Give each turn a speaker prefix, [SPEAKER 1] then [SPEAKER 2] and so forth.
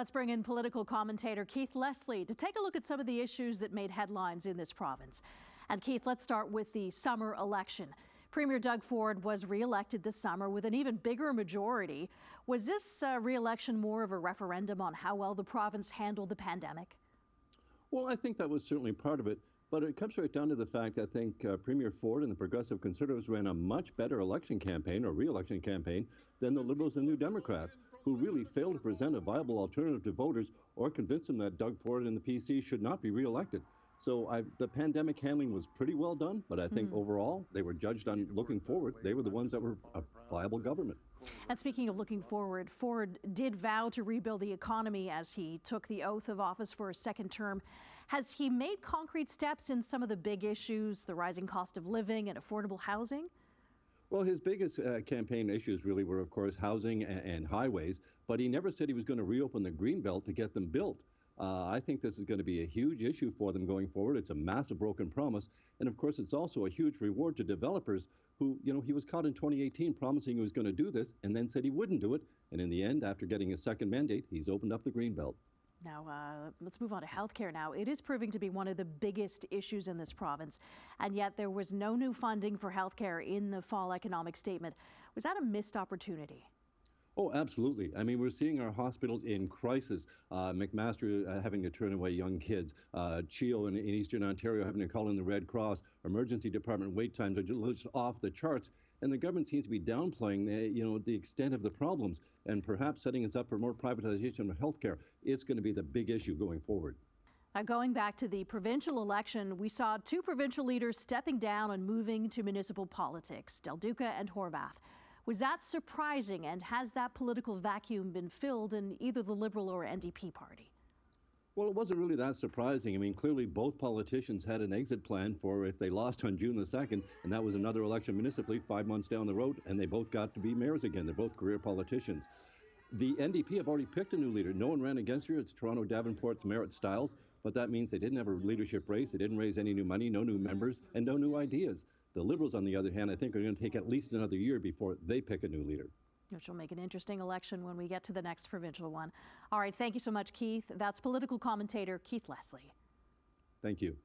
[SPEAKER 1] Let's bring in political commentator Keith Leslie to take a look at some of the issues that made headlines in this province. And Keith, let's start with the summer election. Premier Doug Ford was re-elected this summer with an even bigger majority. Was this re-election more of a referendum on how well the province handled the pandemic?
[SPEAKER 2] Well, I think that was certainly part of it. But it comes right down to the fact, I think Premier Ford and the Progressive Conservatives ran a much better election campaign or re-election campaign than the Liberals and New Democrats, who really failed to present a viable alternative to voters or convince them that Doug Ford and the PC should not be re-elected. So the pandemic handling was pretty well done, but I think overall they were judged on looking forward. They were the ones that were a viable government.
[SPEAKER 1] And speaking of looking forward, Ford did vow to rebuild the economy as he took the oath of office for a second term. Has he made concrete steps in some of the big issues, the rising cost of living and affordable housing?
[SPEAKER 2] Well, his biggest campaign issues really were, of course, housing and highways, but he never said he was going to reopen the Greenbelt to get them built. I think this is going to be a huge issue for them going forward. It's a massive broken promise. And of course, it's also a huge reward to developers who, he was caught in 2018 promising he was going to do this and then said he wouldn't do it. And in the end, after getting his second mandate, he's opened up the Greenbelt.
[SPEAKER 1] Now, let's move on to healthcare now. It is proving to be one of the biggest issues in this province, and yet there was no new funding for healthcare in the fall economic statement. Was that a missed opportunity?
[SPEAKER 2] Oh, absolutely. I mean, we're seeing our hospitals in crisis. McMaster having to turn away young kids. CHEO in Eastern Ontario having to call in the Red Cross. Emergency department wait times are just off the charts. And the government seems to be downplaying, the extent of the problems and perhaps setting us up for more privatization of healthcare. It's going to be the big issue going forward.
[SPEAKER 1] Going back to the provincial election, we saw two provincial leaders stepping down and moving to municipal politics, Del Duca and Horwath. Was that surprising, and has that political vacuum been filled in either the Liberal or NDP party?
[SPEAKER 2] Well, it wasn't really that surprising. I mean, clearly both politicians had an exit plan for if they lost on June the 2nd, and that was another election municipally 5 months down the road, and they both got to be mayors again. They're both career politicians. The NDP have already picked a new leader. No one ran against her. It's Toronto Davenport's Merritt Stiles, but that means they didn't have a leadership race. They didn't raise any new money, no new members, and no new ideas. The Liberals, on the other hand, I think are going to take at least another year before they pick a new leader.
[SPEAKER 1] Which will make an interesting election when we get to the next provincial one. All right, thank you so much, Keith. That's political commentator Keith Leslie.
[SPEAKER 2] Thank you.